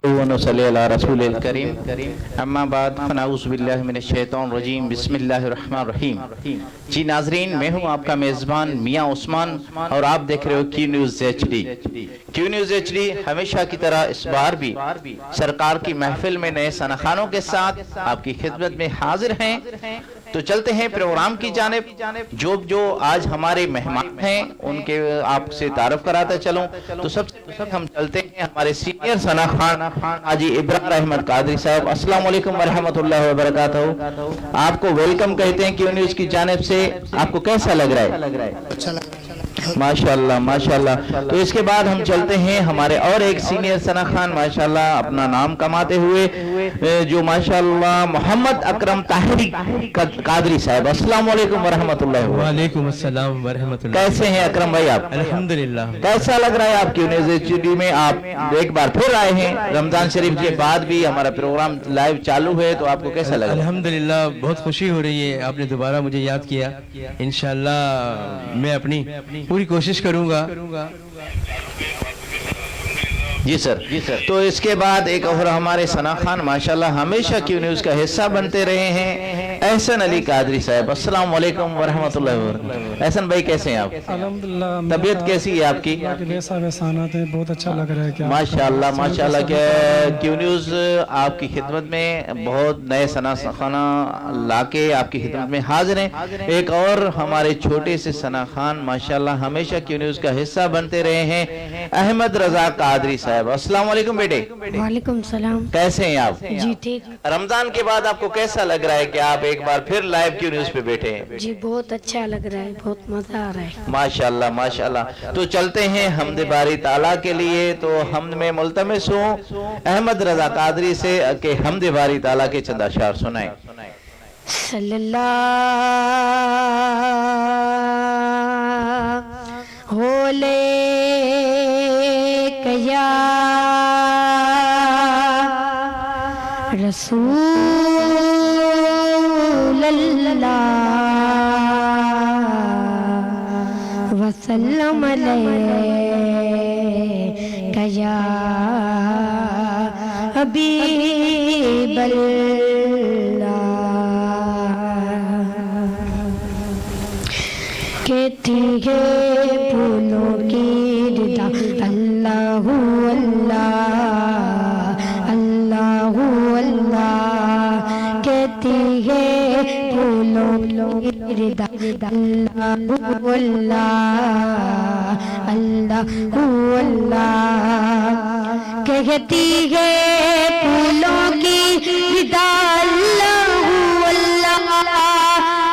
ونصلی علی رسول الکریم اما بعد فنعوذ باللہ من الشیطان الرجیم بسم اللہ الرحمن الرحیم۔ جی ناظرین، میں ہوں آپ کا میزبان میاں عثمان اور آپ دیکھ رہے ہو کیو نیوز ایچ ڈی۔ کیو نیوز ایچ ڈی ہمیشہ کی طرح اس بار بھی سرکار کی محفل میں نئے سنخانوں کے ساتھ آپ کی خدمت میں حاضر ہیں۔ تو چلتے ہیں پروگرام کی جانب۔ جو آج ہمارے مہمان ہیں ان کے آپ سے تعارف کراتا چلوں تو سب سے پہلے ہم چلتے ہیں ہمارے سینئر سنخان حاجی ابراہیم احمد قادری صاحب۔ السلام علیکم ورحمۃ اللہ وبرکاتہ۔ آپ کو ویلکم کہتے ہیں کیو نیوز کی جانب سے۔ آپ کو کیسا لگ رہا ہے؟ اچھا لگ رہا ہے ماشاءاللہ ماشاءاللہ۔ تو اس کے بعد ہم چلتے ہیں ہمارے اور ایک سینئر سنخان ماشاءاللہ اپنا نام کماتے ہوئے جو ماشاءاللہ محمد اکرم طاہری قادری صاحب۔ السلام علیکم ورحمۃ اللہ۔ وعلیکم السلام ورحمۃ اللہ۔ کیسے ہیں اکرم بھائی آپ؟ الحمدللہ۔ کیسا لگ رہا ہے آپ کی نیوز ایچ ڈی میں؟ آپ ایک بار پھر آئے ہیں، رمضان شریف کے بعد بھی ہمارا پروگرام لائیو چالو ہے، تو آپ کو کیسا لگ رہا ہے؟ الحمدللہ بہت خوشی ہو رہی ہے، آپ نے دوبارہ مجھے یاد کیا۔ انشاءاللہ میں اپنی پوری کوشش کروں گا۔ جی سر۔ تو اس کے بعد ایک اور ہمارے سنخان ماشاءاللہ ہمیشہ کیو نیوز کا حصہ بنتے رہے ہیں، احسن علی قادری صاحب۔ السلام علیکم ورحمۃ اللہ وبرکاتہ۔ احسن بھائی کیسے ہیں آپ؟ الحمدللہ۔ طبیعت کیسی ہے آپ کی؟ بہت اچھا لگ رہا ہے کیا ماشاءاللہ ماشاءاللہ۔ کیو نیوز آپ کی خدمت میں بہت نئے سنخانہ لا کے آپ کی خدمت میں حاضر ہیں۔ ایک اور ہمارے چھوٹے سے سنخان ماشاءاللہ ہمیشہ کیو نیوز کا حصہ بنتے رہے ہیں، احمد رضا قادری صاحب۔ السلام علیکم بیٹے۔ وعلیکم السلام۔ کیسے ہیں آپ؟ جی ٹھیک۔ رمضان کے بعد آپ کو کیسا لگ رہا ہے کہ آپ ایک بار پھر لائیو کیو نیوز پہ بیٹھے ہیں؟ جی بہت اچھا لگ رہا ہے، بہت مزہ آ رہا ہے۔ ماشاءاللہ ماشاءاللہ۔ تو چلتے ہیں حمد باری تعالیٰ کے لیے، تو حمد میں ملتمس ہوں احمد رضا قادری سے کہ حمد باری تعالیٰ کے چند اشعار سنائیں۔ صلی اللہ یا رسول اللہ وسلم علیک یا حبیب اللہ۔ کہتی ہے پھولوں کی ردا اللہ اللہ اللہ، کہتی ہے پھولوں کی ردا اللہ اللہ اللہ، کہتی ہے پھولوں کی ردا اللہ اللہ،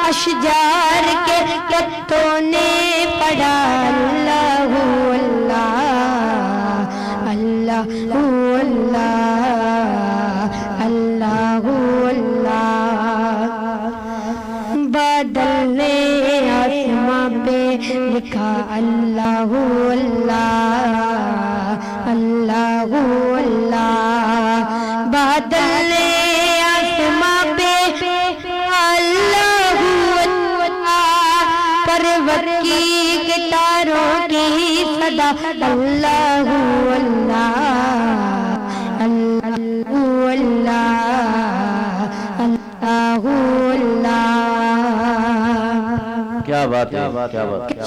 اشجار کے پتوں نے پڑھا اللہ اللہ اللہ اللہ اللہ، بادل نے آسمان پہ لکھا اللہ اللہ اللہ اللہ، بادل نے آسمان پہ اللہ پرور کی گٹاروں کی صدا اللہ اللہ اللہ اللہ اللہ۔ کیا بات ہے، کیا بات ہے۔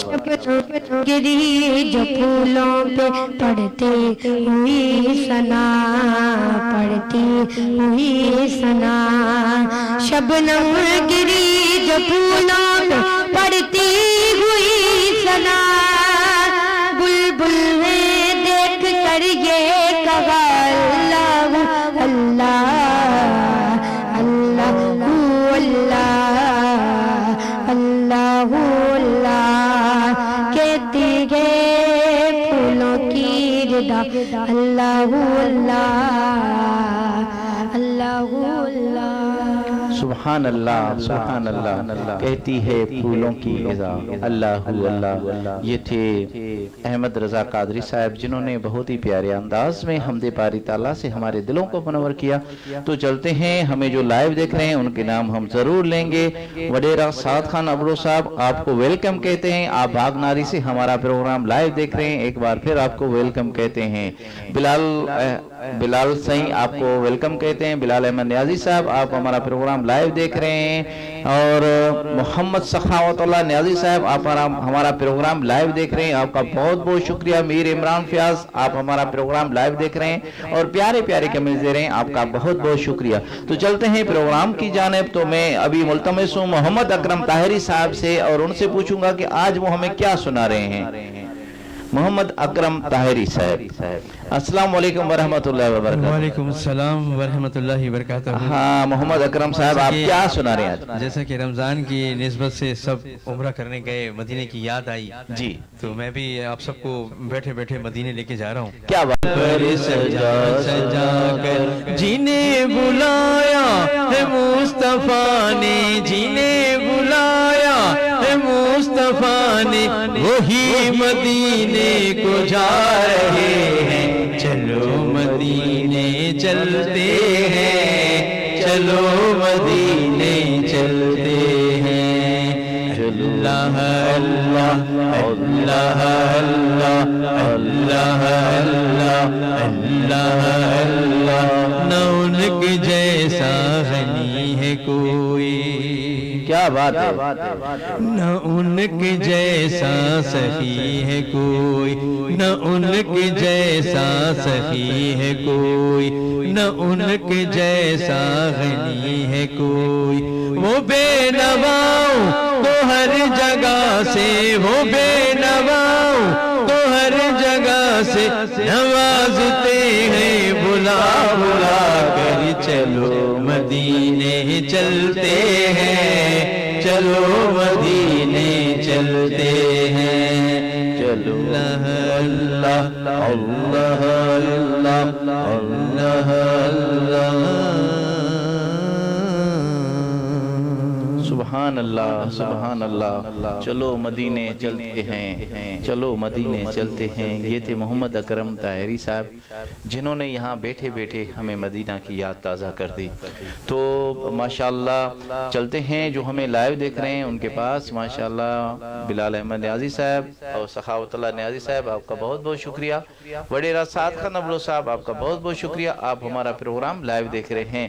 گری جو پھولوں پہ پڑھتی ہوئی ثنا، پڑھتی ہوئی ثنا، شبنم گری جو پھولوں پہ پڑھتی ہوئی ثنا، بلبل نے دیکھ کر یہ کہا اللہ اللہ اللہ اللہ اللہ، کہتی ہے پھولوں کی ردا اللہ اللہ اللہ اللہ۔ سبحان اللہ سبحان اللہ، کہتی ہے پھولوں کی فضا اللہ اللہ۔ یہ تھے احمد رضا قادری صاحب، جنہوں نے بہت ہی پیارے انداز میں حمد باری تعالیٰ سے ہمارے دلوں کو منور کیا۔ تو چلتے ہیں، ہمیں جو لائیو دیکھ رہے ہیں ان کے نام ہم ضرور لیں گے۔ وڈیرہ سعد خان ابرو صاحب، آپ کو ویلکم کہتے ہیں، آپ بھاگ ناری سے ہمارا پروگرام لائیو دیکھ رہے ہیں، ایک بار پھر آپ کو ویلکم کہتے ہیں۔ بلال سائیں، آپ کو ویلکم کہتے ہیں۔ بلال احمد نیازی صاحب، آپ ہمارا پروگرام لائیو دیکھ رہے ہیں۔ اور محمد سخاوت اللہ نیازی صاحب، آپ ہمارا پروگرام لائیو دیکھ رہے ہیں، آپ کا بہت بہت شکریہ۔ میر عمران فیاض، آپ ہمارا پروگرام لائیو دیکھ رہے ہیں اور پیارے پیارے کمنٹس دے رہے ہیں، آپ کا بہت بہت شکریہ۔ تو چلتے ہیں پروگرام کی جانب۔ تو میں ابھی ملتمس ہوں محمد اکرم طاہری صاحب سے، اور ان سے پوچھوں گا کہ آج وہ ہمیں کیا سنا رہے ہیں۔ محمد اکرم طاہری صاحب، السلام علیکم ورحمۃ اللہ وبرکاتہ۔ وعلیکم السلام ورحمۃ اللہ وبرکاتہ۔ ہاں محمد اکرم صاحب، آپ کیا سنا رہے ہیں آج؟ جیسا کہ رمضان کی نسبت سے سب عمرہ کرنے گئے، مدینے کی یاد آئی جی، تو میں بھی آپ سب کو بیٹھے بیٹھے مدینے لے کے جا رہا ہوں۔ کیا بات ہے، سجا سجا کر جنہیں بلایا ہے مصطفیٰ نے، جنہیں بلایا ہے مصطفیٰ نے، وہی مدینے کو جا رہے ہیں۔ چلو مدینے چلتے ہیں، چلو مدینے چلتے ہیں۔ اللہ اللہ اللہ اللہ اللہ اللہ اللہ اللہ، نہ ان کے جیسا غنی ہے کوئی، کیا بات ہے، نہ ان کے جیسا سخی ہے کوئی، نہ ان کے جیسا سخی ہے کوئی، نہ ان کے جیسا غنی ہے کوئی۔ وہ بے نواؤں تو ہر جگہ سے، وہ بے نواؤں تو ہر جگہ سے نوازتے ہیں، بلا بلا کر چلو مدینے چلتے ہیں، چلو مدینے چلتے ہیں۔ چلو اللہ اللہ اللہ اللہ اللہ، سبحان اللہ سبحان اللہ۔ چلو مدینے چلتے ہیں، چلو مدینے چلتے ہیں۔ یہ تھے محمد اکرم طاہری صاحب، جنہوں نے یہاں بیٹھے بیٹھے ہمیں مدینہ کی یاد تازہ کر دی۔ تو ماشاءاللہ چلتے ہیں، جو ہمیں لائیو دیکھ رہے ہیں ان کے پاس ماشاءاللہ بلال احمد نیازی صاحب اور سخاوت اللہ نیازی صاحب، آپ کا بہت بہت شکریہ۔ وڈیرہ سعد خان ابرو صاحب، آپ کا بہت بہت شکریہ، آپ ہمارا پروگرام لائیو دیکھ رہے ہیں۔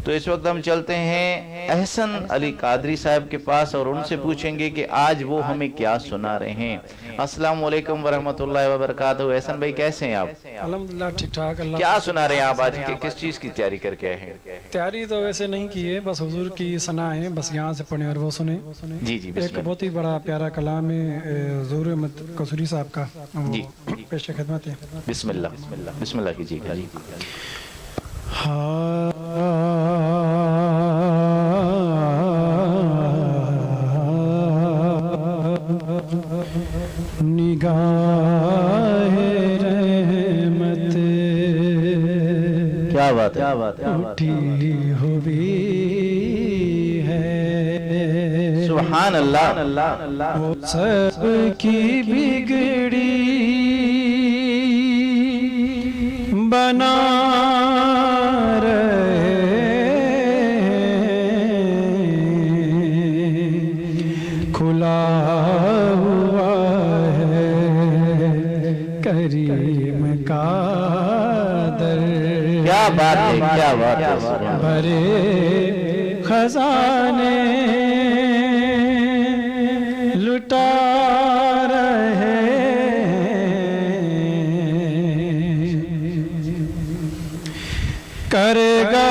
تو اس وقت ہم چلتے ہیں احسن علی قادری صاحب کے پاس اور ان سے پوچھیں گے کہ آج وہ ہمیں کیا سنا رہے ہیں۔ السلام علیکم ورحمۃ اللہ وبرکاتہ۔ احسن بھائی کیسے ہیں آپ؟ الحمدللہ ٹھیک ٹھاک، اللہ کیا سنا رہے ہیں آپ آج؟ کس چیز کی تیاری کر کے ہیں؟ تیاری تو ویسے نہیں کی ہے، بس حضور کی ثنا ہے، بس یہاں سے پڑھیں اور وہ سنیں۔ جی جی، ایک بہت ہی بڑا پیارا کلام ہے حضور احمد قصوری صاحب کا، جی پیش خدمت ہے۔ بسم اللہ بسم اللہ کیجیے گا۔ نگاہ رحمت کیا بات ہے، اٹھی ہوئی ہے، سبحان اللہ۔ وہ سب کی بگڑی بنا کھلا ہوا ہے کریم کا در، کیا بات ہے، کیا بات ہے، بھرے خزانے لٹا رہے کرے گا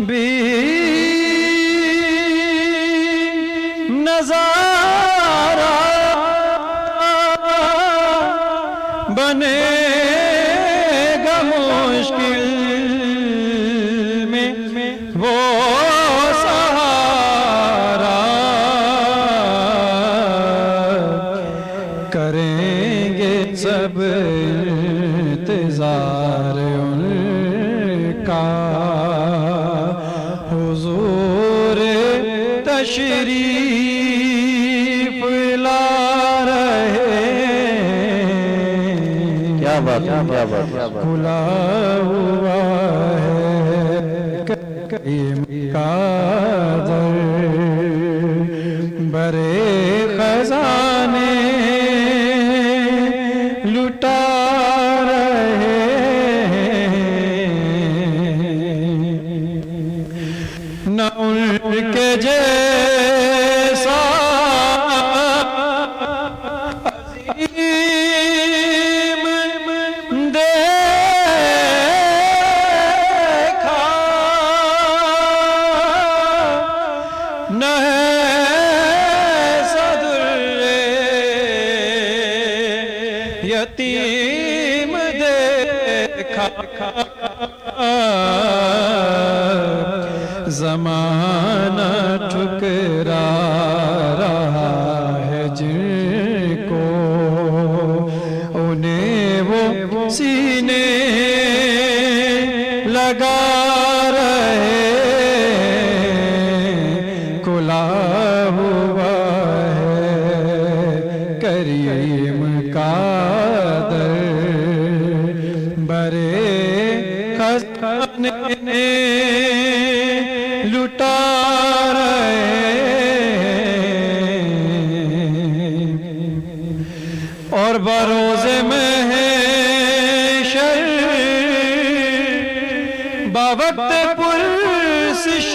بھی نظارہ بنے گا مشکل میں وہ سہارا، کریں گے سب انتظار ان تشریف لا رہے کیا بات ہے کیا بات ہے کھلا ہوا ہے کریم کا در برے خزانے لٹا رہے نہ ان کے جیسا عظیم دیکھا نہ ہے صدر یتیم دیکھا زمانہ ٹھکرا رہا ہے جن کو انہیں وہ سینے لگا رہے کھلا ہوا ہے کریم کا در برے خزانے لٹا رہے اور بروز محشر باوقت پرسش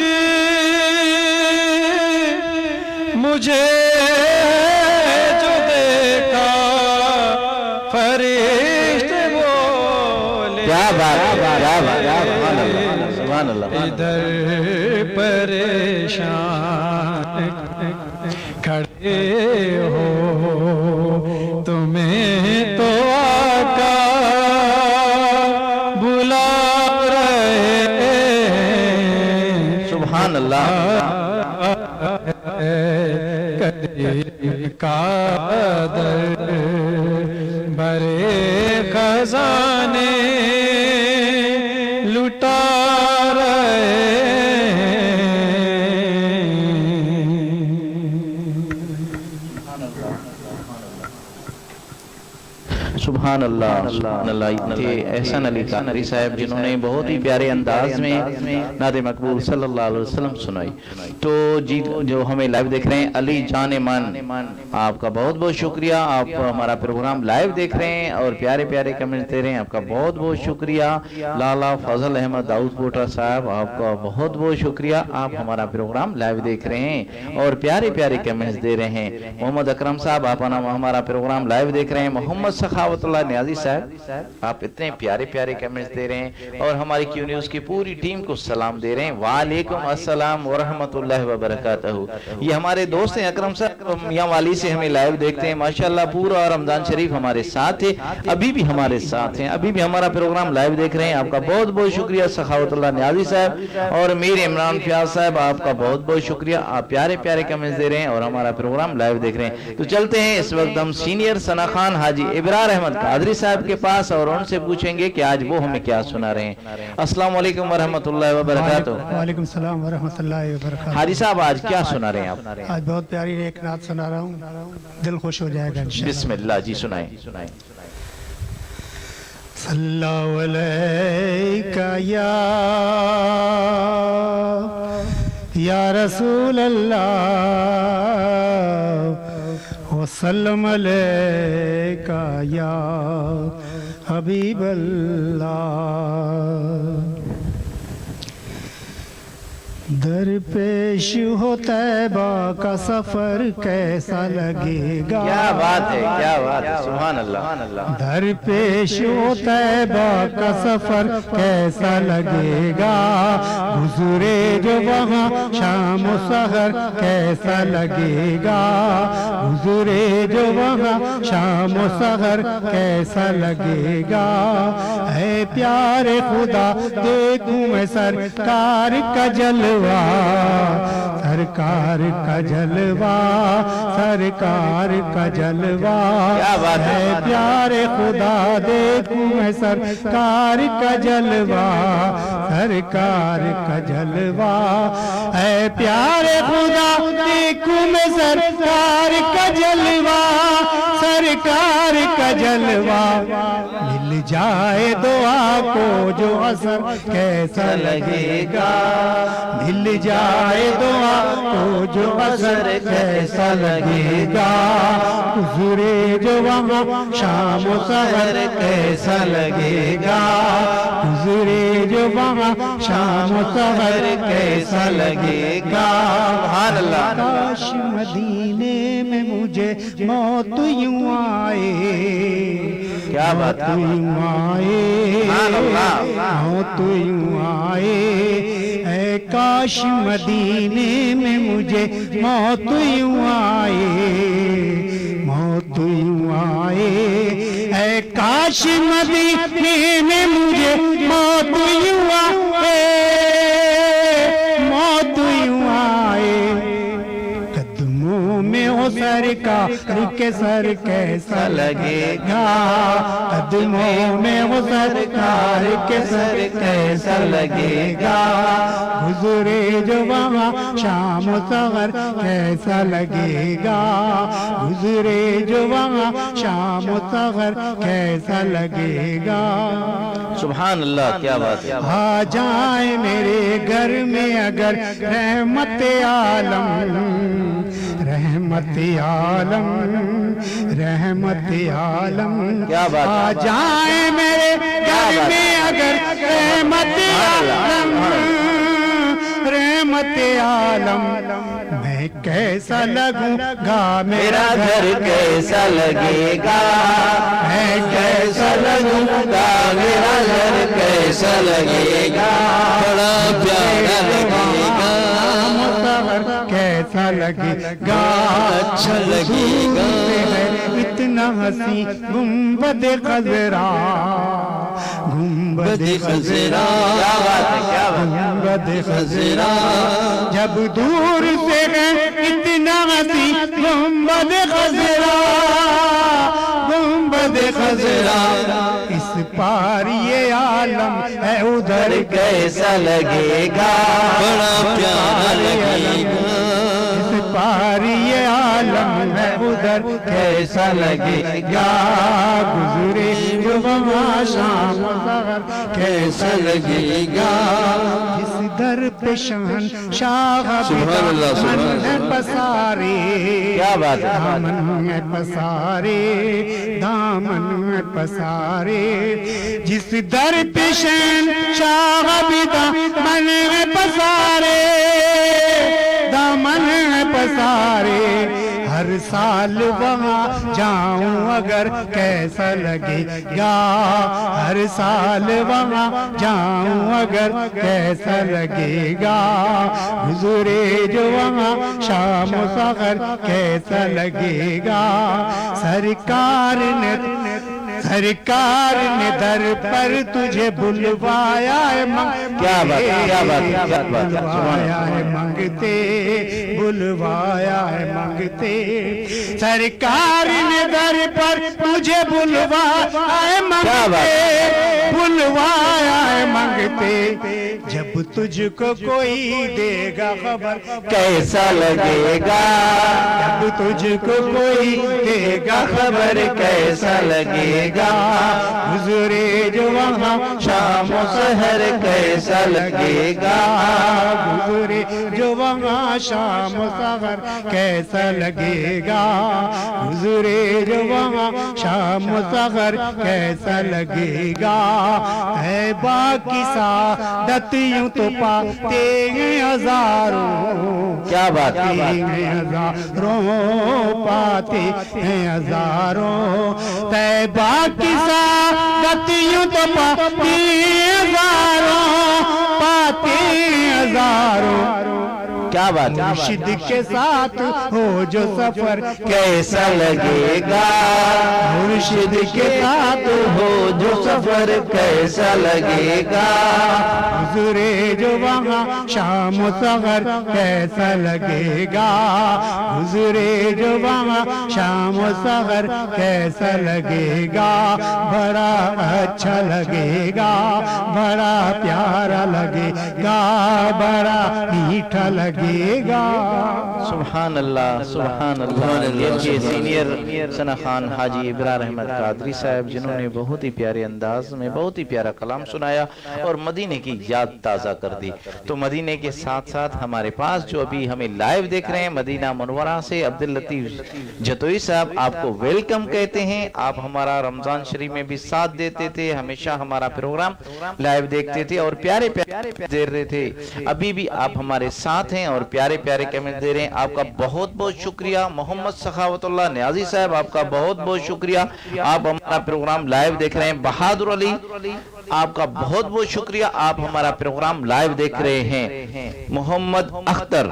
مجھے جو دیکھا فرشتے بولے کیا بات ہے کیا بات ہے سبحان اللہ ادھر پریشان کھڑے ہو تمہیں تو آقا بلا رہے سبحان اللہ کریم کا در برے خزانے لٹا سبحان اللہ سبحان اللہ تھے احسان علی قادری صاحب جنہوں نے بہت ہی پیارے انداز میں نعت مقبول صلی اللہ علیہ وسلم سنائی. تو جی جو ہمیں لائیو دیکھ رہے ہیں علی جان من آپ کا بہت بہت شکریہ. آپ ہمارا پروگرام لائیو دیکھ رہے ہیں اور پیارے پیارے کمنٹ دے رہے ہیں, آپ کا بہت بہت شکریہ. لالا فضل احمد داؤد کوٹا صاحب آپ کا بہت بہت شکریہ, آپ ہمارا پروگرام لائیو دیکھ رہے ہیں اور پیارے پیارے کمنٹس دے رہے ہیں. محمد اکرم صاحب آپ ہمارا پروگرام لائیو دیکھ رہے ہیں. محمد سخاوت اللہ نیازی صاحب آپ اتنے پیارے پیارے کمنٹس دے رہے ہیں اور ہماری کیو نیوز کی پوری ٹیم کو سلام دے رہے ہیں. وعلیکم السلام ورحمت اللہ وبرکاتہ. یہ ہمارے دوست ہیں اکرم صاحب میاں والی سے ہمیں لائیو دیکھتے ہیں. ماشاءاللہ پورا رمضان شریف ہمارے ساتھ ہے, ابھی بھی ہمارے ساتھ ہیں, ابھی بھی ہمارا پروگرام لائیو دیکھ رہے ہیں. آپ کا بہت بہت شکریہ سخاوت اللہ نیازی صاحب اور میر عمران فیاض صاحب آپ کا بہت بہت شکریہ. آپ پیارے پیارے کمنٹس دے رہے ہیں اور ہمارا پروگرام لائیو دیکھ رہے ہیں. تو چلتے ہیں اس وقت ہم سینئر ثنا خان حاجی ابرار احمد قادری صاحب کے پاس اور ان سے پوچھیں گے کہ آج وہ ہمیں کیا سنا رہے ہیں. السلام علیکم ورحمۃ اللہ وبرکاتہ. وعلیکم السلام ورحمۃ اللہ وبرکاتہ. حاجی صاحب آج کیا سنا رہے ہیں آپ؟ آج بہت پیاری ایک نعت سنا رہا ہوں, دل خوش ہو جائے گا انشاءاللہ. بسم اللہ جی سنائیں. صلی اللہ علیکہ یا رسول اللہ وسلم علیکہ یا حبیب اللہ. درپیش ہو طیبہ کا سفر کیسا لگے گا. کیا بات ہے کیا بات ہے سبحان اللہ. درپیش ہو طیبہ کا سفر کیسا لگے گا. گزرے جو وہاں شام و سحر کیسا لگے گا. گزرے جو وہاں شام و سحر کیسا لگے گا. اے پیارے خدا دیکھوں میں سرکار کا جلوہ, سرکار کا جلوہ, سرکار کا جلوہ. ہے پیارے خدا دیکھوں میں سرکار کا جلوہ, سرکار کا جلوہ. ہے پیارے خدا دیکھوں میں سرکار کا جلوہ، سرکار کا جلوہ، مل جائے دعا کو جو اثر کیسا لگے گا، مل جائے دعا کو جو اثر کیسا لگے گا، گزرے جو وہاں شام و سحر کیسا لگے گا، گزرے جو وہاں شام و سحر کیسا لگے گا، سبحان اللہ۔ کاش مدینے میں مجھے موت یوں آئے، کیا بات ہے، یوں آئے، سبحان اللہ۔ موت یوں آئے، اے کاش مدینے میں مجھے موت یوں آئے، موت یوں آئے، اے کاش مدینے میں مجھے موت یوں آئے، موت یوں آئے، قدموں میں ہو سرکار کے سر کیسا لگے گا، قدموں میں ہو سرکار کے سر کیسا لگے گا، گزرے جو وہاں شام و سحر کیسا لگے گا، گزرے جو وہاں شام و سحر کیسا لگے گا، سبحان اللہ، کیا بات ہے۔ آ جائیں میرے گھر میں اگر رحمت عالم، رحمت عالم، رحمت عالم، کیا بات ہے۔ آ جائیں میرے گھر میں اگر رحمت عالم، رحمت عالم، میں کیسا لگوں گا، میرا گھر کیسا لگے گا، میں کیسا لگوں گا میرا گھر کیسا لگے گا، بڑا پیارا لگے گا، مصور کیسا لگے گا، اچھا لگے گا، اتنا حسین گنبد خضرا، گنبد خضرا، کیا بات ہے، کیا بات ہے۔ گنبد خضرا، جب دور سے ہے اتنا حسین گنبد خضرا، گنبد خضرا، اس پار یہ عالم ہے ادھر کیسا لگے گا، بڑا پیارا لگے گا، اس پار یہ عالم ہے ادھر کیسا لگے گا، گزرے جو وہاں شام و سحر کیسا لگے گا، جس در پہ شہن شاہ سبحان اللہ، سبحان دامن ہے اللہ۔ پسارے، کیا بات ہے۔ دامن ہے پسارے، دامن ہے پسارے، جس در پہ شہن شاہ دامن ہے پسارے، دامن ہے پسارے، ہر سال وہاں جاؤں اگر کیسا لگے گا، ہر سال وہاں جاؤں اگر کیسا لگے گا، گزرے جو وہاں شام و سحر کیسا لگے گا، سرکار نے در پر تجھے بلوایا ہے منگتے، کیا بات ہے، کیا بات ہے، کیا بات ہے، بلوایا ہے منگتے، بلوایا ہے منگتے، سرکار نے در پر تجھے بلوایا ہے منگتے، بلوایا ہے منگتے، جب تجھ کو کوئی دے گا خبر کیسا لگے گا، جب تجھ کو کوئی دے گا خبر کیسا لگے گا، گزرے جو وہاں شام و سحر کیسا لگے گا، گزرے جو وہاں شام و سحر کیسا لگے گا، گزرے جو وہاں شام و سحر کیسا لگے گا، ہے باقی سعادت یوں تو پاتے ہیں ہزاروں، کیا بات ہے، ہزاروں پاتے ہیں ہزاروں، طیبہ کی سعادت یوں تو پاتے ہیں ہزاروں، پاتے ہیں ہزاروں، کیا بات ہے، مرشد کے ساتھ ہو جو سفر کیسا لگے گا، مرشد کے ساتھ ہو جو سفر کیسا لگے گا، گزرے جو وہاں شام و سحر کیسا لگے گا، گزرے جو وہاں شام و سحر کیسا لگے گا، بڑا اچھا لگے گا، بڑا پیارا لگے گا، بڑا میٹھا لگے لگے گا. سبحان اللہ سبحان اللہ. یہ تھے سینئر ثنا خان حاجی ابرار احمد قادری صاحب جنہوں نے بہت ہی پیارے انداز میں بہت ہی پیارا کلام سنایا اور مدینے کی یاد تازہ کر دی. تو مدینے کے ساتھ ساتھ ہمارے پاس جو ابھی ہمیں لائیو دیکھ رہے ہیں مدینہ منورہ سے عبداللطیف جتوئی صاحب آپ کو ویلکم کہتے ہیں. آپ ہمارا رمضان شریف میں بھی ساتھ دیتے تھے, ہمیشہ ہمارا پروگرام لائیو دیکھتے تھے اور پیارے پیارے دے رہے تھے. ابھی بھی آپ ہمارے ساتھ ہیں اور پیارے پیارے کمنٹ دے رہے ہیں. آپ کا بہت بہت شکریہ. محمد سخاوت اللہ نیازی صاحب آپ کا بہت بہت شکریہ. آپ ہمارا پروگرام لائیو دیکھ رہے ہیں. بہادر علی آپ کا بہت بہت شکریہ. آپ ہمارا پروگرام لائیو دیکھ رہے ہیں. محمد اختر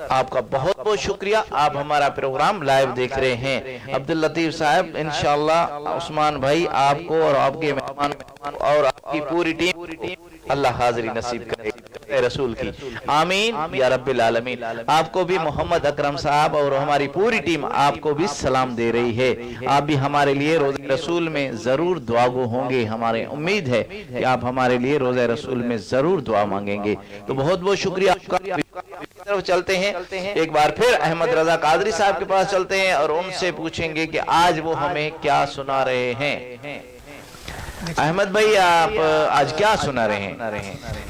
آپ کا بہت بہت شکریہ. آپ ہمارا پروگرام لائیو دیکھ رہے ہیں. عبداللطیف صاحب انشاءاللہ عثمان بھائی آپ کو اور آپ کے مہمان اور آپ کی پوری ٹیم اللہ حاضری نصیب کرے رسول کی. آمین یا رب العالمین. آپ کو بھی محمد اکرم صاحب اور ہماری پوری ٹیم آپ کو بھی سلام دے رہی ہے. آپ بھی ہمارے لیے روزہ رسول میں ضرور دعا گو ہوں گے. ہمارے امید ہے کہ آپ ہمارے لیے روزہ رسول میں ضرور دعا مانگیں گے. تو بہت بہت شکریہ آپ کا. چلتے ہیں ایک بار پھر احمد رضا قادری صاحب کے پاس چلتے ہیں اور ان سے پوچھیں گے کہ آج وہ ہمیں کیا سنا رہے ہیں. احمد بھائی آپ آج کیا سنا رہے ہیں؟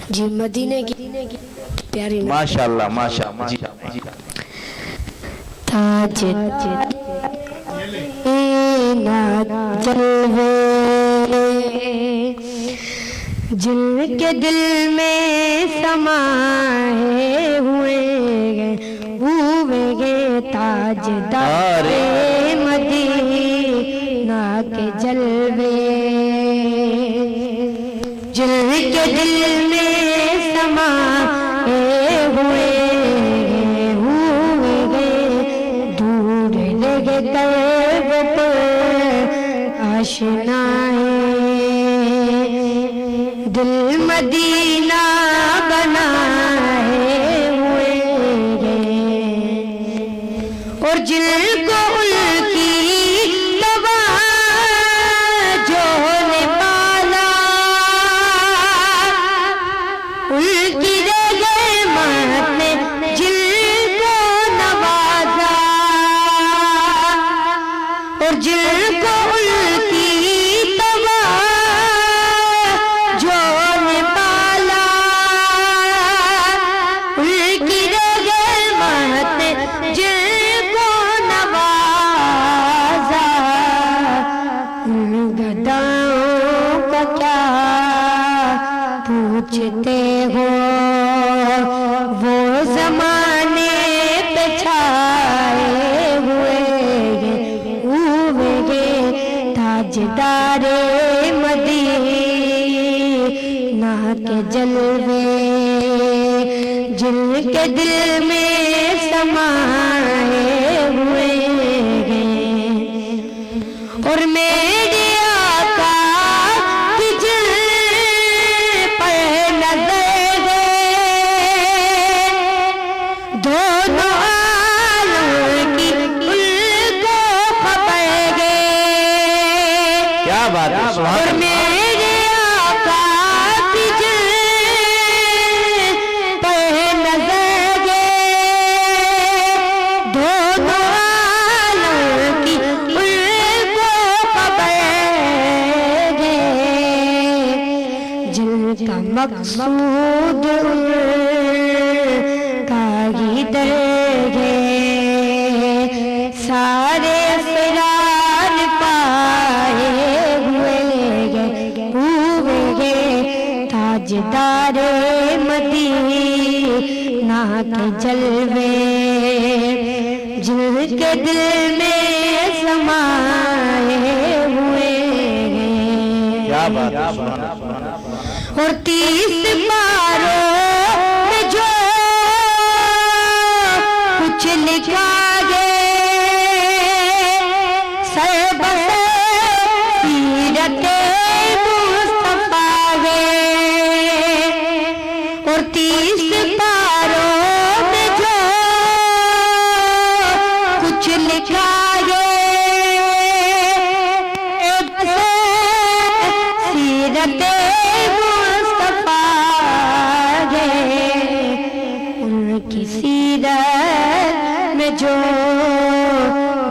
جی مدینے کی پیاری ماشاءاللہ ماشاءاللہ. جی تاج جلوے جن کے دل میں سمائے ہوئے گے تاجدار مدینہ کے جلوے جن کے دل میں سمائے ہوئے گے دور لگے قلب پر آشنائے دل مدینہ بنائے ہوئے گے اور جن کو ان کی توجہ نے پالا ان کی رحمت نے جن کو نوازا اور جن کو ان کی پوچھتے ہو وہ زمانے پہ چھائے ہوئے گے تاجدار مدینہ کے جلوے جن کے دل میں سمائے ہوئے گے اور میرے آقا کی جن پر نظر ہے دونوں عالم کی ان کو خبر گے. کیا بات ہے اور میرے آقا کی جن پر نظر ہے دونوں عالم کی ان کو خبر گے جن کا مقصود ان کا ہی در ہے سارے اسرار پائے ہوئے گے تاجدار مدینہ کے جلوے جن کے دل میں سمائے ہوئے گے. کیا بات ہے. اور 30 پاروں میں جو کچھ لکھا گے سر بسر سیرت مصطفیٰ ہے اور 30 پاروں میں جو کچھ لکھا گے سیرت مصطفیٰ ہے ان کی جو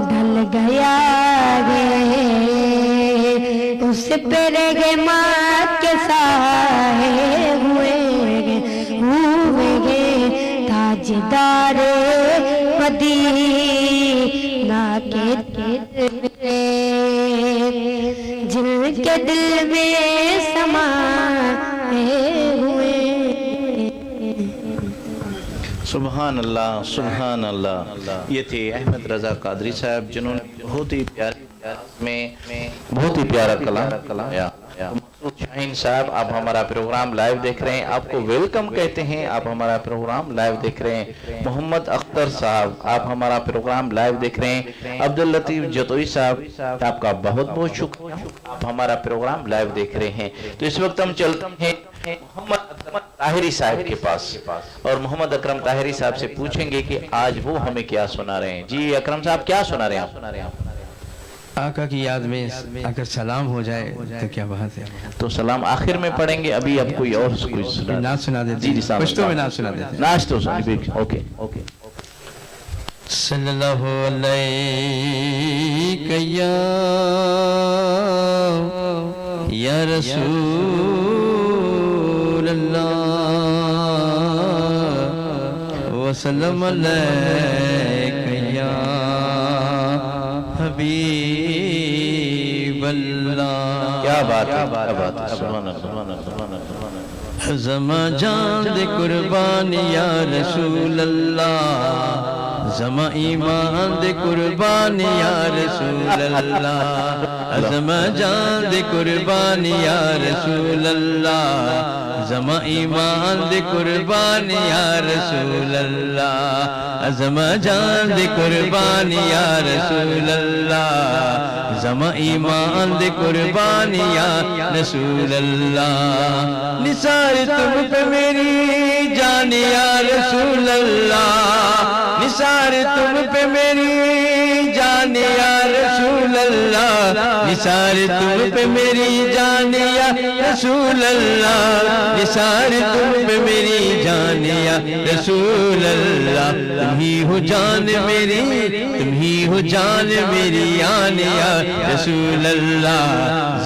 ڈھل گیا ہے اس پہ رحمت کے سائے ہوئے تاجدار مدینہ کے جن کے دل میں سمائے ہوئے. سبحان اللہ سبحان اللہ. یہ تھے احمد رضا قادری صاحب جنہوں نے بہت ہی پیارا کلام یا مقصود شاہین صاحب آپ ہمارا پروگرام لائیو دیکھ رہے ہیں, آپ کو ویلکم کہتے ہیں. آپ ہمارا پروگرام لائیو دیکھ رہے ہیں. محمد اختر صاحب آپ ہمارا پروگرام لائیو دیکھ رہے ہیں. عبداللطیف جتوئی صاحب آپ کا بہت بہت شکریہ, آپ ہمارا پروگرام لائیو دیکھ رہے ہیں. تو اس وقت ہم چلتے ہیں محمد اکرم طاہری صاحب کے پاس اور محمد اکرم طاہری صاحب سے پوچھیں گے کہ آج وہ ہمیں کیا سنا رہے ہیں. جی اکرم صاحب کیا سنا رہے ہیں آپ؟ آقا کی یاد میں اگر سلام ہو جائے تو کیا بات ہے. تو سلام آخر میں پڑھیں گے, ابھی اب کوئی اور نعت سنا دیتے ہیں. پشتو میں نعت سنا دیتے ہیں. نعت تو اوکے. صلی اللہ علیہ یا رسول اللہ وسلم علیہ یا حبیب اللہ. کیا بات ہے, سبحان اللہ. زما جان دے قربان یا رسول اللہ, زما ایمان دے قربان یا رسول اللہ, زما جان دے قربان یا رسول اللہ, زما ایمان دے قربان یا رسول اللہ, زما جان دے قربان یا رسول اللہ, زما ایمان دے قربان یا رسول اللہ. نثار تم پہ میری جان یا رسول اللہ, نثار تم پہ میری جان یا رسول اللہ, نثار تم پہ میری جان یا رسول اللہ, نثار تم پہ میری جان یا رسول اللہ. تم ہی ہو جان میری, تم ہی ہو جان میری آن یا رسول اللہ,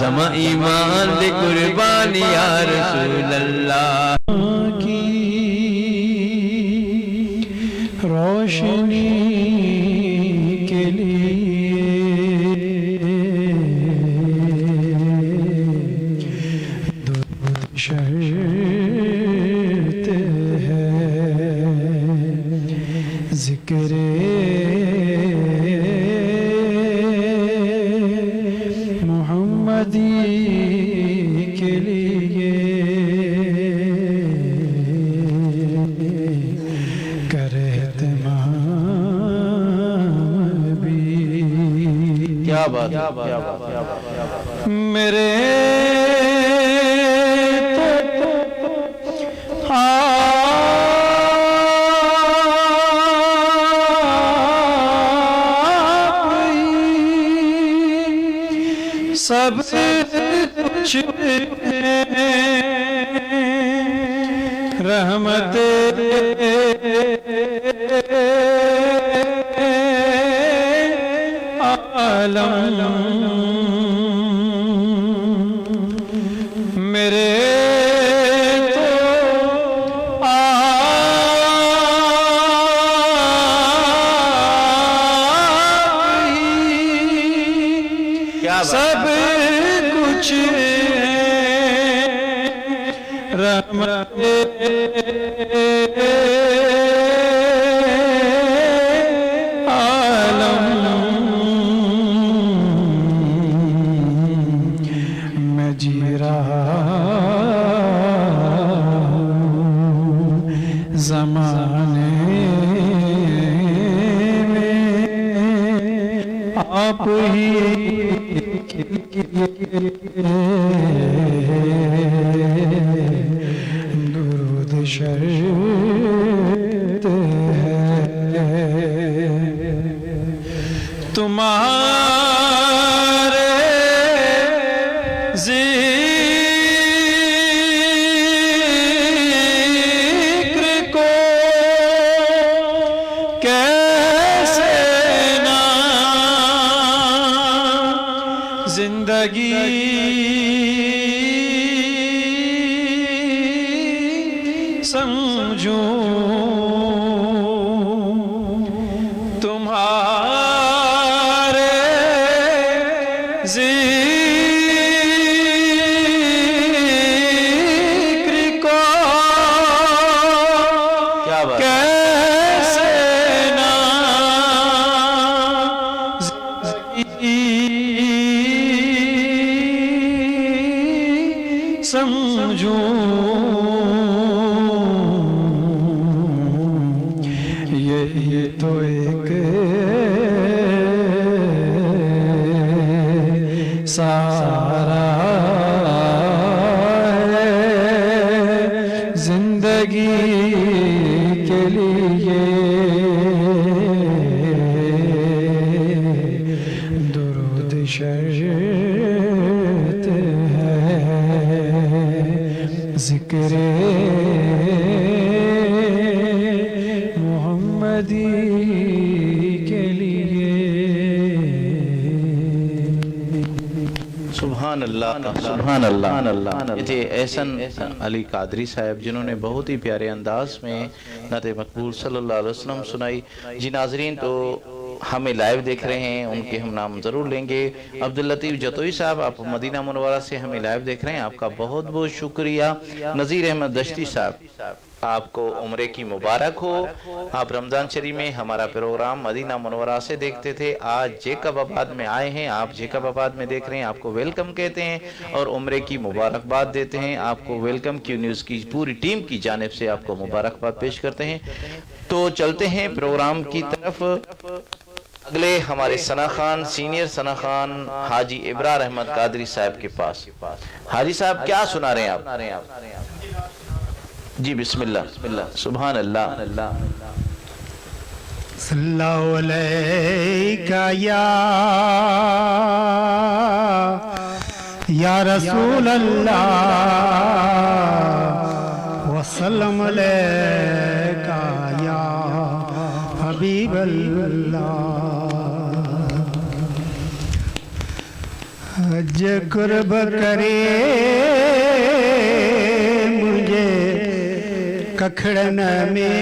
زما ایمان دے قربان یا رسول اللہ. کی روشنی کے لیے درود شرط ہے, ذکر محمدی کے لیے کرے اہتمام بھی. کیا بات ہے میرے سب کچھ رحمت عالم میرے تو سب کچھ رحمت عالم میں جی رہا زمانے میں آپ ہی درود شرط ہے تمہارے ذکر کو کیسے ایک سارا ہے زندگی کے لیے درود شرط ہے ذکر محمدی کے لیے سبحان اللہ سبحان اللہ یہ تھے احسن علی قادری صاحب جنہوں نے بہت ہی پیارے انداز میں نعت مقبول صلی اللہ علیہ وسلم سنائی. جی ناظرین تو ہمیں لائیو دیکھ رہے ہیں ان کے ہم نام ضرور لیں گے. عبداللطیف جتوئی صاحب آپ مدینہ منورہ سے ہمیں لائیو دیکھ رہے ہیں, آپ کا بہت بہت شکریہ. نذیر احمد دشتی صاحب آپ کو عمرے کی مبارک ہو. آپ رمضان شریف میں ہمارا پروگرام مدینہ منورہ سے دیکھتے تھے, آج جیکب آباد میں آئے ہیں, آپ جیکب آباد میں دیکھ رہے ہیں, آپ کو ویلکم کہتے ہیں اور عمرے کی مبارکباد دیتے ہیں. آپ کو ویلکم کیو نیوز کی پوری ٹیم کی جانب سے آپ کو مبارکباد پیش کرتے ہیں. تو چلتے ہیں پروگرام کی طرف. اگلے ہمارے ثنا خان سینئر ثنا خان حاجی ابرار احمد قادری صاحب کے پاس. حاجی صاحب کیا سنا رہے ہیں آپ؟ جی بسم اللہ سبحان اللہ. صلی اللہ علیکہ یا رسول اللہ وسلم علیکہ یا حبیب اللہ. حج قرب کرے مجھے ککھڑن میں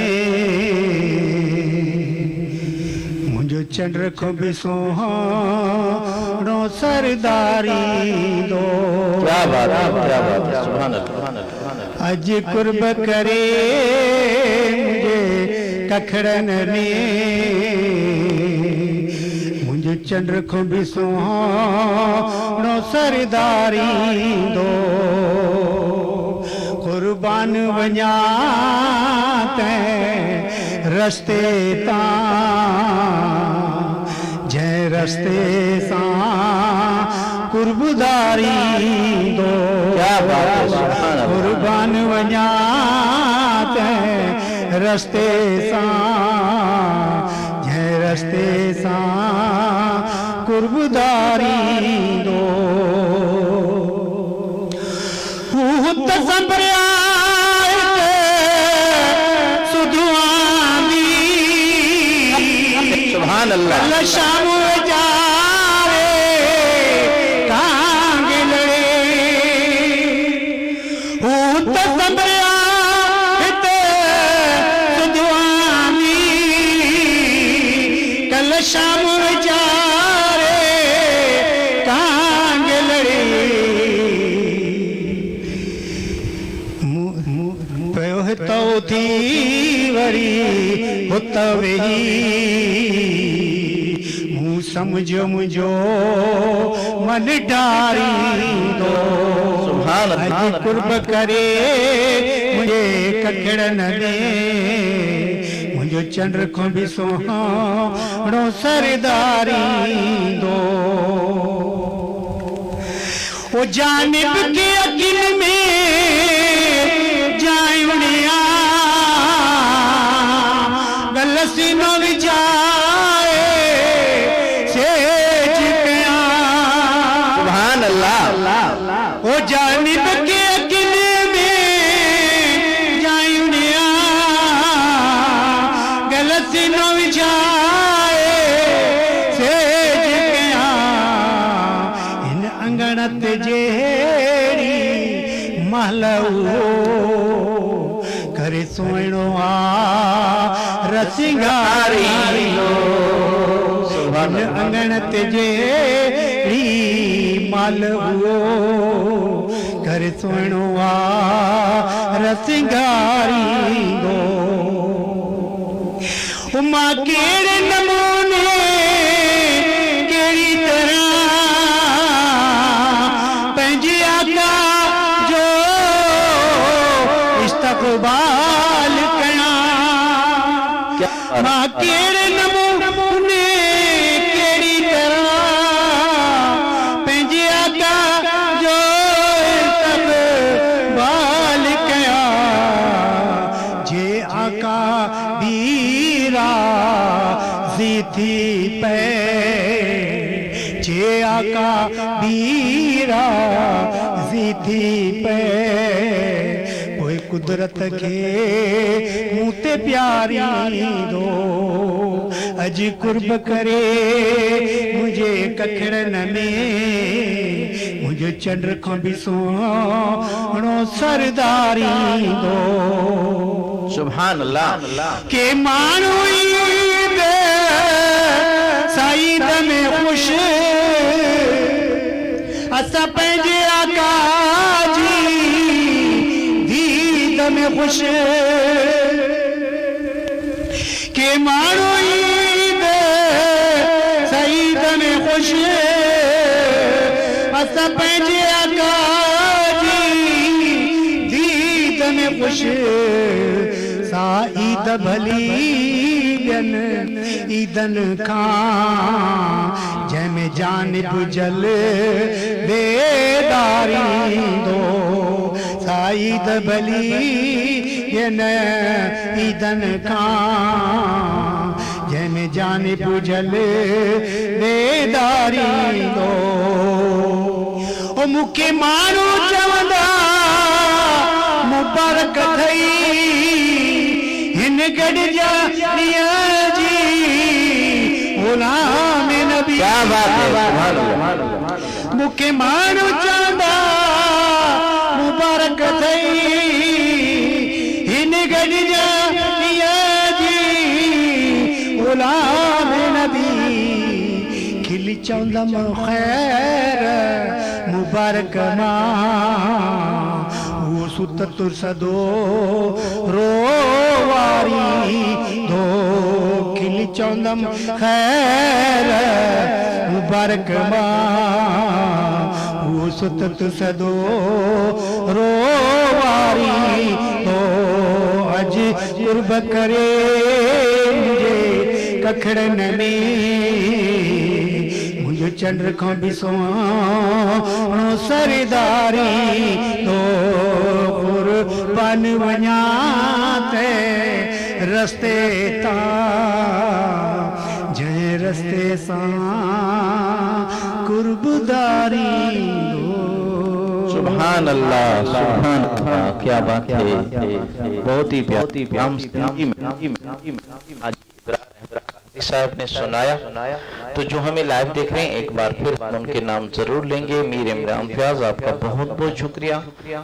مجھے چنڈر کو بھی سوہانو سرداری دو. کیا بات ہے سبحان اللہ. حج قرب کرے مجھے ککھڑن میں مجھے چنڈر کو بھی سوہانو سرداری دو. قربان ونیات رستے تاں جے رستے ساں قربداری دو. کیا بات ہے سبحان اللہ. قربان ونیات رستے ساں جے رستے ساں قربداری دو. سبحان اللہ. شام جاوے کانگ لڑے کل شام جارے کانگ لڑے پیو تو تھی وری ہوتوی سمجھو مجھو من ڈاری دو. سبحان اللہ. حج قرب کرے مجھے ککڑن دے مجھو چنڈر کو بھی سوہانو سرداری دو. او جانب کے اگن میں جائونیا گلسینو وجائے او جانب کے اگن میں جائونیا گلسی نو وجائے سیج کیا ان انگنت جیڑی محلو کرے سوئنو رسنگاری ان انگنت جیڑی مالو کر سوئنو رسنگاری دو. ماں کیڑے نمونے کیڑی طرح پنجی آقا جو استقبال کنا. ماں کیڑے نمونے زیتی پہ چے آقا بیرا زیتی پہ کوئی قدرت کے موتے پیاری دو اج قرب کرے مجھے ککھڑن میں مجھے چنڈر کھاں بھی سونو سرداری دو سبحان اللہ کہ مانو عید سعید میں خوش اسا پنجے آقا جی دید میں خوش کہ مانو عید سعید میں خوش اسا پنجے آقا جی دید میں خوش سعید بھلی بین ایدن کھان جے میں جانب جل بیداری دو سعید بھلی بین ایدن کھان جے میں جانب جل بیداری دو او مکے مانو چوندا مبارک تھئی ہن گڑ جا نیا جی غلام نبی کیا بات ہے سبحان اللہ مکے مانو چاندا مبارک تھئی ہن گڑ جا نیا جی غلام نبی کھلی چاندم خیر مبارک ماں ست ترسدو رواری دو کھلی چوندم خیر مبارک ماں ست ترسدو رواری دو اج قرب کرے مجھے ککھڑن میں مجھے چنڈر کھاں بھی سونو سرداری دو قربان ونیاتے رستے تا جے رستے ساں قربداری دو سبحان اللہ سبحان اللہ کیا بات ہے بہت ہی پیاری صاحب نے سنایا تو جو ہمیں لائیو دیکھ رہے ہیں ایک بار پھر ان کے نام ضرور لیں گے میر عمران فیاض آپ کا بہت بہت شکریہ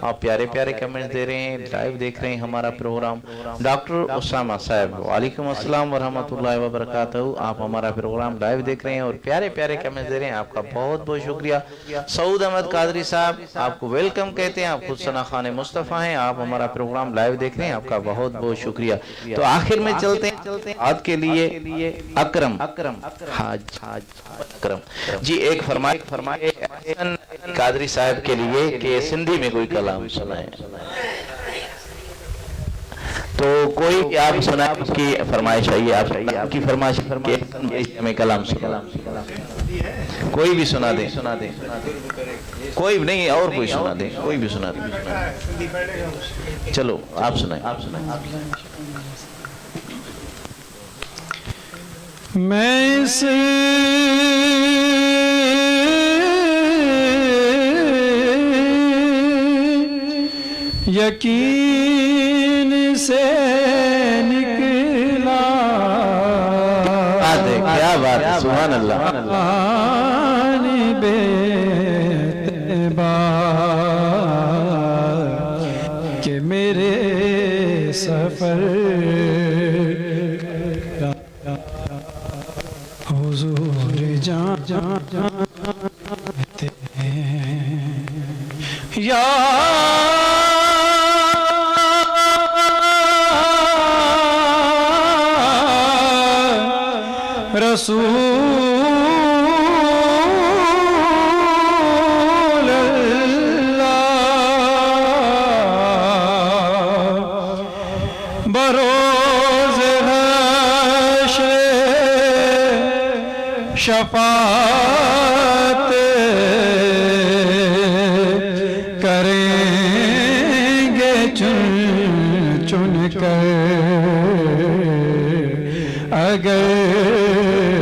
آپ پیارے پیارے کمنٹس دے رہے ہیں لائیو دیکھ رہے ہیں ہمارا پروگرام ڈاکٹر اسامہ صاحب وعلیکم السلام ورحمۃ اللہ وبرکاتہ آپ ہمارا پروگرام لائیو دیکھ رہے ہیں اور پیارے پیارے کمنٹس دے رہے ہیں آپ کا بہت بہت شکریہ سعود احمد قادری صاحب آپ کو ویلکم کہتے ہیں آپ خود ثنا خان مصطفیٰ ہیں آپ ہمارا پروگرام لائیو دیکھ رہے ہیں آپ کا بہت بہت شکریہ تو آخر میں چلتے ہیں آج کے لیے اکرم حاج اکرم جی ایک فرمائے قادری صاحب کے لیے کہ سندھی میں کوئی کلام سنائے تو کوئی آپ سنائے اس کی فرمائش آئیے آپ کی فرمائش میں کلام سنا کوئی بھی سنا دیں کوئی نہیں اور کوئی سنا دیں کوئی بھی سنا دیں چلو آپ سنائیں میں اس یقین سے نکلا کیا بات ہے سبحان اللہ بے اعتبار کہ میرے سفر حضور جانتے ہیں یا رسول اللہ بروز حشر شفاعت کریں گے چن چن کر اگر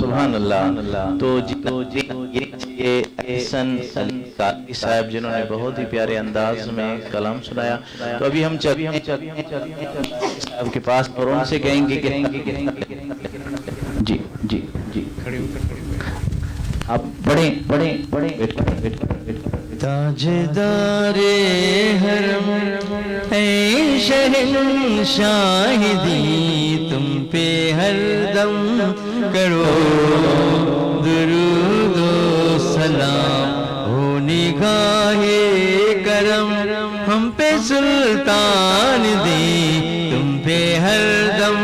سبحان اللہ۔ تو یہ احسن قادری صاحب جنہوں نے بہت ہی پیارے انداز میں کلام سنایا، تو ابھی ہم صاحب کے پاس اور ان سے کہیں گے کہ جی جی جی آپ پڑھیں تاجدار حرم اے شہنشاہدی، تم پہ ہر دم کرو درود و سلام، ہو نگاہ کرم ہم پہ سلطان دی، تم پہ ہر دم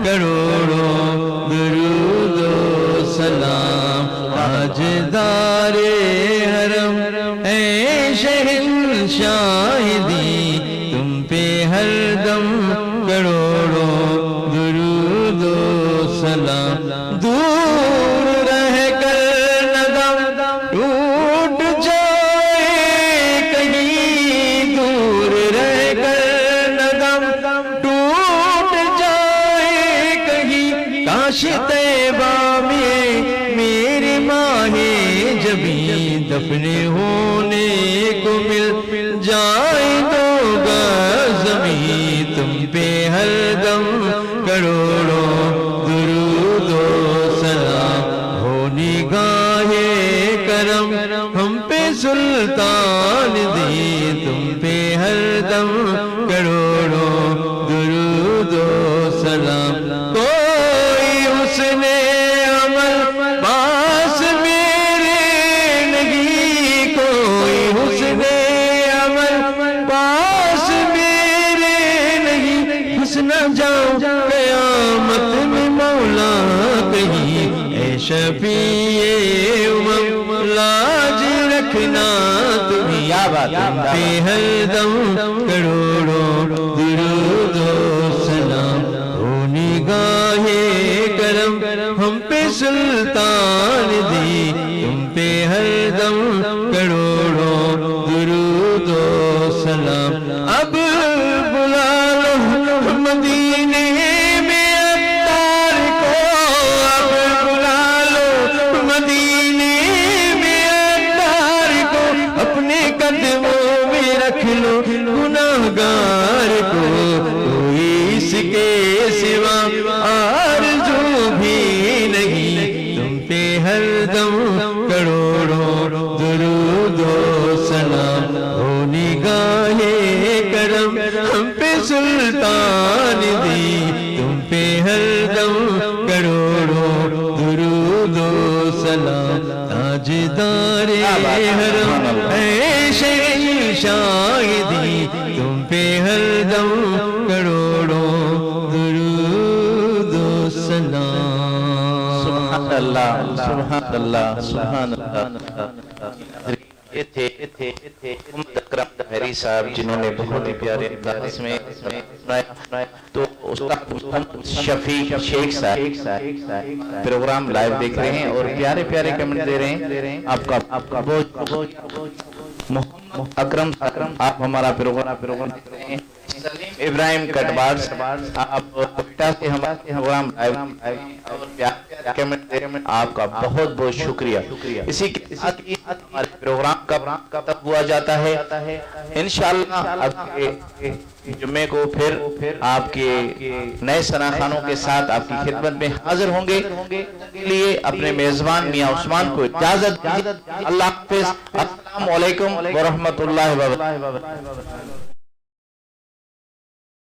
کروڑوں درود و سلام۔ تاجدار حرم اے شہنشاہدی، تم پہ ہر دم کروڑوں درود و سلام۔ دور رہ کر ندم ٹوٹ جائے کہیں، دور رہ کر ندم ٹوٹ جائے کہیں، کاش طیبہ میں میرے ماہ جبی دفن ہونے کو مل جائے تو زمین، تم پہ ہر دم کروڑوں درود و سلام، ہو نگاہ کرم ہم پہ سلطان دی، تم پہ ہر دم کروڑوں درود و سلام۔ کوئی حسن عمل پاس میرے نہیں، کوئی حسن عمل پاس میرے نہیں، پھنس نہ جاؤں قیامت میں مولا کہیں، اے شفیع امم لاج رکھنا تمہیں، پہ ہر دم کروڑوں درود و سلام، ہو نگاہ کرم ہم پہ سلطان دی، تم پہ ہر دم کروڑوں درود و سلام۔ اب بلا لو مدینے میں عطار کو، اب بلا لو مدینے میں عطار کو، اپنے قدموں میں رکھ لو گناہگار کو، کوئی اس کے سوا آرزو بھی نہیں، تم پہ ہر دم کروڑوں درود و سلام، ہو نگاہ کرم ہم پہ سلطان دی، تم پہ ہر دم کروڑوں درود و سلام۔ تاجدار حرم اے شہنشاہدی، تم پہ ہر دم کروڑوں درود و سلام۔ سبحان اللہ سبحان اللہ سبحان اللہ۔ یہ تھے محمد اکرم طاہری صاحب جنہوں نے بہت ہی پیارے انداز میں سنایا، تو استاد محمد شفیق شیخ صاحب پروگرام لائیو دیکھ رہے ہیں اور پیارے پیارے کمنٹ دے رہے ہیں۔ آپ کا بہت محمد اکرم آپ ہمارا پروگرام دیکھ رہے ہیں۔ ابراہیم کٹبار آپ سے ہمارا پروگرام لائیو اور پیارے کمنٹ دے رہے ہیں، آپ کا بہت بہت شکریہ۔ اسی کے ساتھ ہمارے پروگرام کا تب ہوا جاتا ہے انشاءاللہ اگلے جمعے کو پھر آپ کے نئے ثناخانوں کے ساتھ آپ کی خدمت میں حاضر ہوں گے۔ لیے اپنے میزبان میاں عثمان کو اجازت دیجیے۔ اللہ حافظ، السلام علیکم ورحمۃ اللہ وبرکاتہ۔